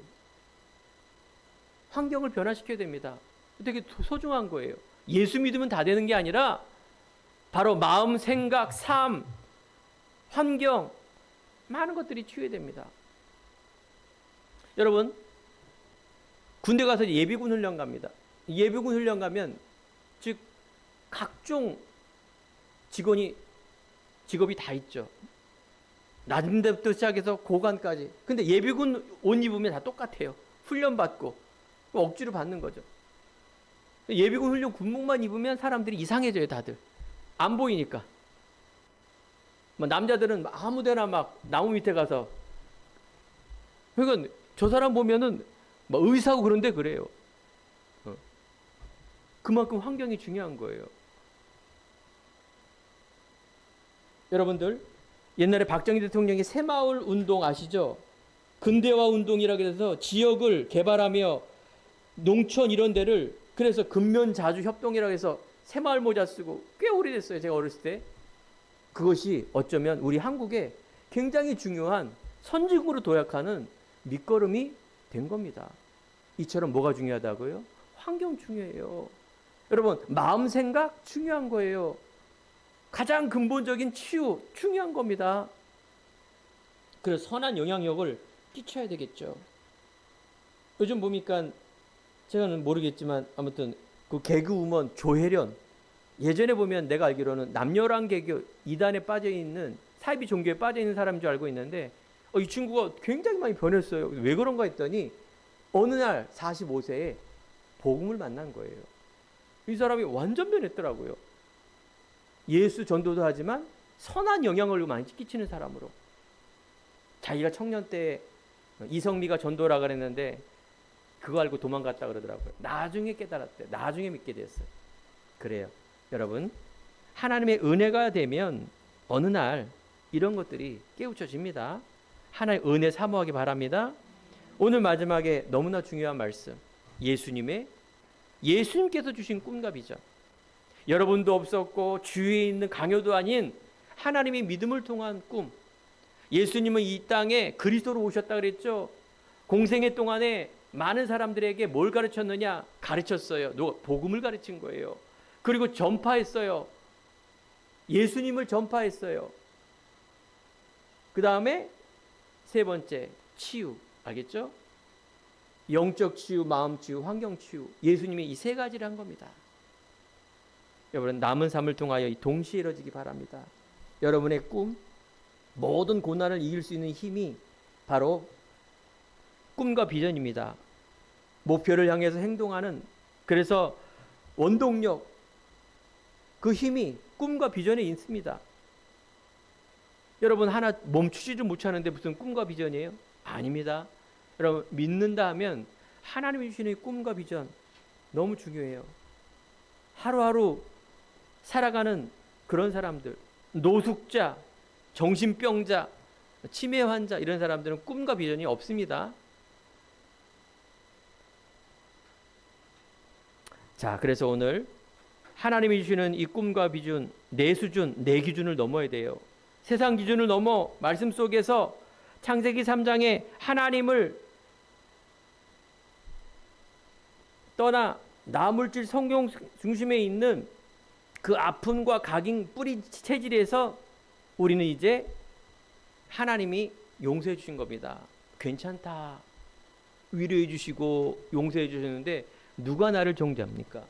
환경을 변화시켜야 됩니다. 되게 소중한 거예요. 예수 믿으면 다 되는 게 아니라 바로 마음, 생각, 삶, 환경, 많은 것들이 치유됩니다. 여러분, 군대 가서 예비군 훈련 갑니다. 예비군 훈련 가면 즉 각종 직업이 다 있죠. 낮은 데부터 시작해서 고관까지. 근데 예비군 옷 입으면 다 똑같아요. 훈련 받고 억지로 받는 거죠. 예비군 훈련 군복만 입으면 사람들이 이상해져요, 다들. 안 보이니까. 남자들은 아무데나 막 나무 밑에 가서, 그러니까 저 사람 보면은 막 의사고 그런데 그래요. 그만큼 환경이 중요한 거예요. 여러분들, 옛날에 박정희 대통령이 새마을 운동 아시죠? 근대화 운동이라고 해서 지역을 개발하며 농촌 이런 데를, 그래서 근면자주 협동이라고 해서 새마을 모자 쓰고 꽤 오래됐어요. 제가 어렸을 때. 그것이 어쩌면 우리 한국에 굉장히 중요한 선진국으로 도약하는 밑거름이 된 겁니다. 이처럼 뭐가 중요하다고요? 환경 중요해요. 여러분, 마음 생각 중요한 거예요. 가장 근본적인 치유 중요한 겁니다. 그래서 선한 영향력을 끼쳐야 되겠죠. 요즘 보니까 제가는 모르겠지만 아무튼 그 개그우먼 조혜련, 예전에 보면 내가 알기로는 남녀란 개교 이단에 빠져있는, 사이비 종교에 빠져있는 사람인 줄 알고 있는데 이 친구가 굉장히 많이 변했어요. 왜 그런가 했더니 어느 날 45세에 복음을 만난 거예요. 이 사람이 완전 변했더라고요. 예수 전도도 하지만 선한 영향을 많이 끼치는 사람으로. 자기가 청년 때 이성미가 전도라 그랬는데 그거 알고 도망갔다 그러더라고요. 나중에 깨달았대요. 나중에 믿게 됐어요. 그래요. 여러분, 하나님의 은혜가 되면 어느 날 이런 것들이 깨우쳐집니다. 하나님의 은혜 사모하기 바랍니다. 오늘 마지막에 너무나 중요한 말씀, 예수님께서 주신 꿈과 비전. 여러분도 없었고 주위에 있는 강요도 아닌 하나님의 믿음을 통한 꿈. 예수님은 이 땅에 그리스도로 오셨다 그랬죠. 공생애 동안에 많은 사람들에게 뭘 가르쳤느냐? 가르쳤어요. 복음을 가르친 거예요. 그리고 전파했어요. 예수님을 전파했어요. 그 다음에 세 번째, 치유. 알겠죠? 영적 치유, 마음 치유, 환경 치유. 예수님이 이 세 가지를 한 겁니다. 여러분, 남은 삶을 통하여 동시에 이루어지기 바랍니다. 여러분의 꿈, 모든 고난을 이길 수 있는 힘이 바로 꿈과 비전입니다. 목표를 향해서 행동하는, 그래서 원동력, 그 힘이 꿈과 비전에 있습니다. 여러분, 하나 멈추지도 못하는데 무슨 꿈과 비전이에요? 아닙니다. 여러분, 믿는다 하면 하나님이 주시는 꿈과 비전 너무 중요해요. 하루하루 살아가는 그런 사람들, 노숙자, 정신병자, 치매 환자, 이런 사람들은 꿈과 비전이 없습니다. 자, 그래서 오늘 하나님이 주시는 이 꿈과 비전, 내 수준, 내 기준을 넘어야 돼요. 세상 기준을 넘어 말씀 속에서 창세기 3장에 하나님을 떠나 나물질 성경 중심에 있는 그 아픔과 각인 뿌리 체질에서 우리는 이제 하나님이 용서해 주신 겁니다. 괜찮다. 위로해 주시고 용서해 주셨는데 누가 나를 정죄합니까?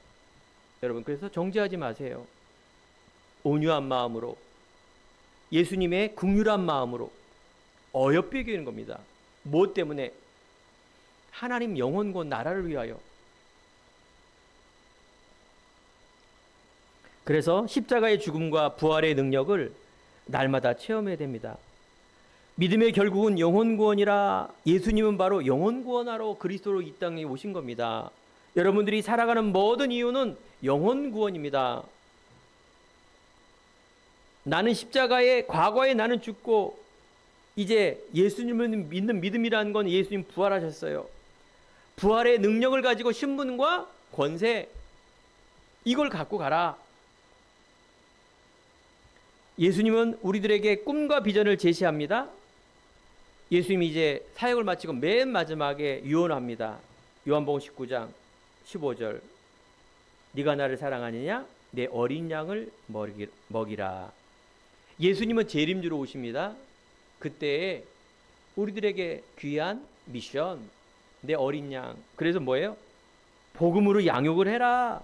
여러분, 그래서 정죄하지 마세요. 온유한 마음으로, 예수님의 긍휼한 마음으로 어여삐 여기는 겁니다. 무엇 때문에? 하나님 영혼과 나라를 위하여. 그래서 십자가의 죽음과 부활의 능력을 날마다 체험해야 됩니다. 믿음의 결국은 영혼 구원이라. 예수님은 바로 영혼 구원하러 그리스도로 이 땅에 오신 겁니다. 여러분들이 살아가는 모든 이유는 영혼 구원입니다. 나는 십자가에, 과거에 나는 죽고 이제 예수님을 믿는 믿음이라는 건 예수님 부활하셨어요. 부활의 능력을 가지고 신분과 권세, 이걸 갖고 가라. 예수님은 우리들에게 꿈과 비전을 제시합니다. 예수님이 이제 사역을 마치고 맨 마지막에 유언합니다. 요한복음 19장 15절. 네가 나를 사랑하느냐? 내 어린 양을 먹이라. 예수님은 재림주로 오십니다. 그때에 우리들에게 귀한 미션, 내 어린 양. 그래서 뭐예요? 복음으로 양육을 해라.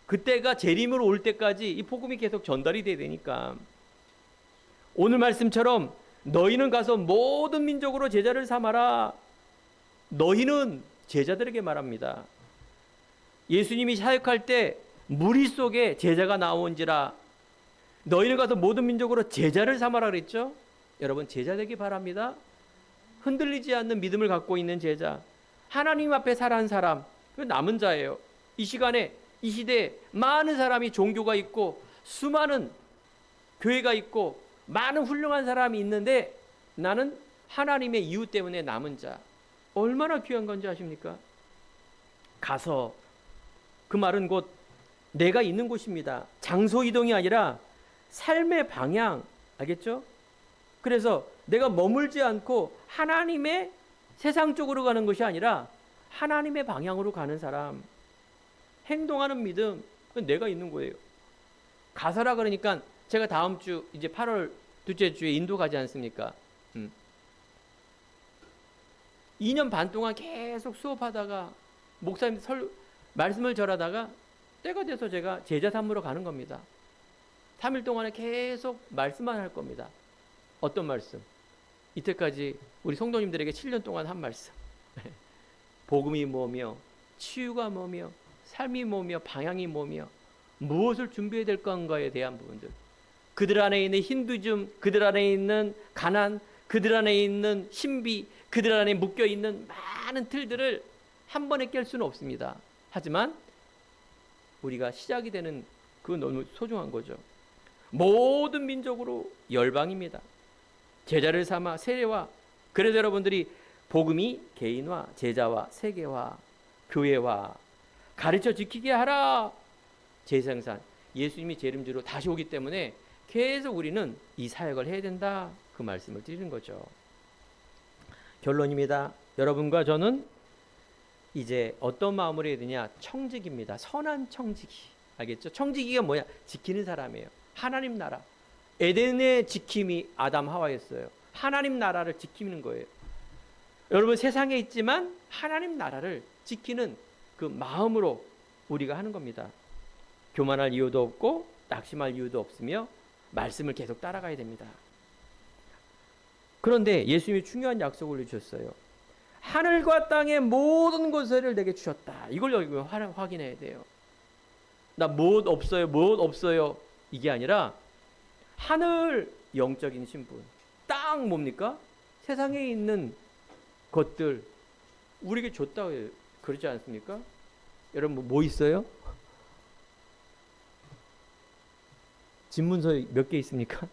그때가 재림으로 올 때까지 이 복음이 계속 전달이 돼야 되니까. 오늘 말씀처럼 너희는 가서 모든 민족으로 제자를 삼아라. 너희는 제자들에게 말합니다. 예수님이 사역할 때 무리 속에 제자가 나온지라. 너희는 가서 모든 민족으로 제자를 삼아라 그랬죠. 여러분, 제자 되기 바랍니다. 흔들리지 않는 믿음을 갖고 있는 제자, 하나님 앞에 살아온 사람, 그 남은 자예요. 이 시간에, 이 시대에 많은 사람이 종교가 있고 수많은 교회가 있고 많은 훌륭한 사람이 있는데 나는 하나님의 이유 때문에 남은 자, 얼마나 귀한 건지 아십니까? 가서, 그 말은 곧 내가 있는 곳입니다. 장소 이동이 아니라 삶의 방향, 알겠죠? 그래서 내가 머물지 않고 하나님의 세상 쪽으로 가는 것이 아니라 하나님의 방향으로 가는 사람, 행동하는 믿음, 그건 내가 있는 거예요. 가서라 그러니까 제가 다음 주 이제 8월 둘째 주에 인도 가지 않습니까? 2년 반 동안 계속 수업하다가 목사님 말씀을 절하다가 때가 돼서 제가 제자 삼으러 가는 겁니다. 3일 동안에 계속 말씀만 할 겁니다. 어떤 말씀? 이때까지 우리 성도님들에게 7년 동안 한 말씀. 복음이 뭐며, 치유가 뭐며, 삶이 뭐며, 방향이 뭐며, 무엇을 준비해야 될 건가에 대한 부분들. 그들 안에 있는 힌두즘, 그들 안에 있는 가난, 그들 안에 있는 신비, 그들 안에 묶여있는 많은 틀들을 한 번에 깰 수는 없습니다. 하지만 우리가 시작이 되는 그건 너무 소중한 거죠. 모든 민족으로 열방입니다. 제자를 삼아 세례와, 그래서 여러분들이 복음이 개인화, 제자화, 세계화, 교회화, 가르쳐 지키게 하라. 재생산, 예수님이 재림주로 다시 오기 때문에 계속 우리는 이 사역을 해야 된다, 그 말씀을 드리는 거죠. 결론입니다. 여러분과 저는 이제 어떤 마음으로 해야 되냐? 청지기입니다. 선한 청지기. 알겠죠? 청지기가 뭐야? 지키는 사람이에요. 하나님 나라. 에덴의 지킴이 아담 하와였어요. 하나님 나라를 지키는 거예요. 여러분, 세상에 있지만 하나님 나라를 지키는 그 마음으로 우리가 하는 겁니다. 교만할 이유도 없고 낙심할 이유도 없으며 말씀을 계속 따라가야 됩니다. 그런데 예수님이 중요한 약속을 주셨어요. 하늘과 땅의 모든 것을 내게 주셨다. 이걸 여기 확인해야 돼요. 나 무엇 없어요, 무엇 없어요, 이게 아니라 하늘, 영적인 신분, 땅 뭡니까? 세상에 있는 것들 우리에게 줬다고 해요. 그러지 않습니까? 여러분, 뭐 있어요? 집문서 몇 개 있습니까?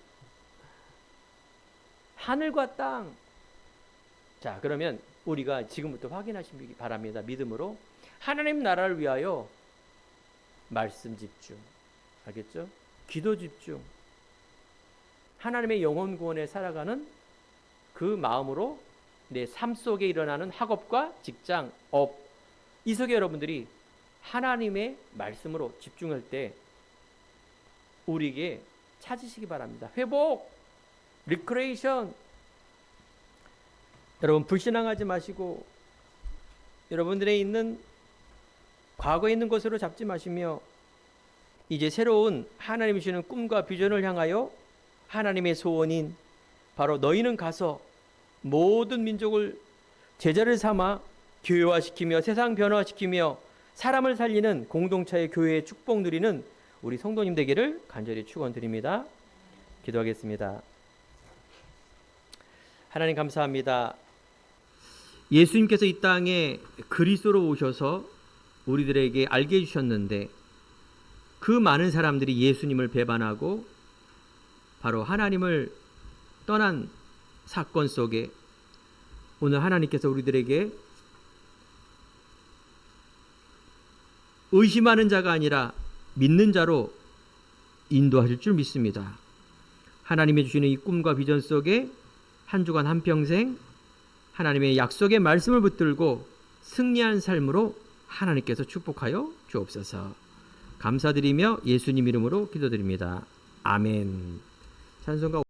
하늘과 땅. 자, 그러면 우리가 지금부터 확인하시기 바랍니다. 믿음으로. 하나님 나라를 위하여 말씀 집중, 알겠죠? 기도 집중, 하나님의 영혼 구원에 살아가는 그 마음으로 내 삶 속에 일어나는 학업과 직장, 업, 이 속에 여러분들이 하나님의 말씀으로 집중할 때 우리에게 찾으시기 바랍니다. 회복, 리크레이션. 여러분, 불신앙하지 마시고 여러분들의 있는 과거에 있는 것으로 잡지 마시며 이제 새로운 하나님이 주시는 꿈과 비전을 향하여 하나님의 소원인 바로 너희는 가서 모든 민족을 제자를 삼아 교회화시키며 세상 변화시키며 사람을 살리는 공동체의 교회의 축복 누리는 우리 성도님 되기를 간절히 축원드립니다. 기도하겠습니다. 하나님 감사합니다. 예수님께서 이 땅에 그리스도로 오셔서 우리들에게 알게 해주셨는데 그 많은 사람들이 예수님을 배반하고 바로 하나님을 떠난 사건 속에 오늘 하나님께서 우리들에게 의심하는 자가 아니라 믿는 자로 인도하실 줄 믿습니다. 하나님이 주시는 이 꿈과 비전 속에 한 주간 한평생 하나님의 약속의 말씀을 붙들고 승리한 삶으로 하나님께서 축복하여 주옵소서. 감사드리며 예수님 이름으로 기도드립니다. 아멘. 찬송가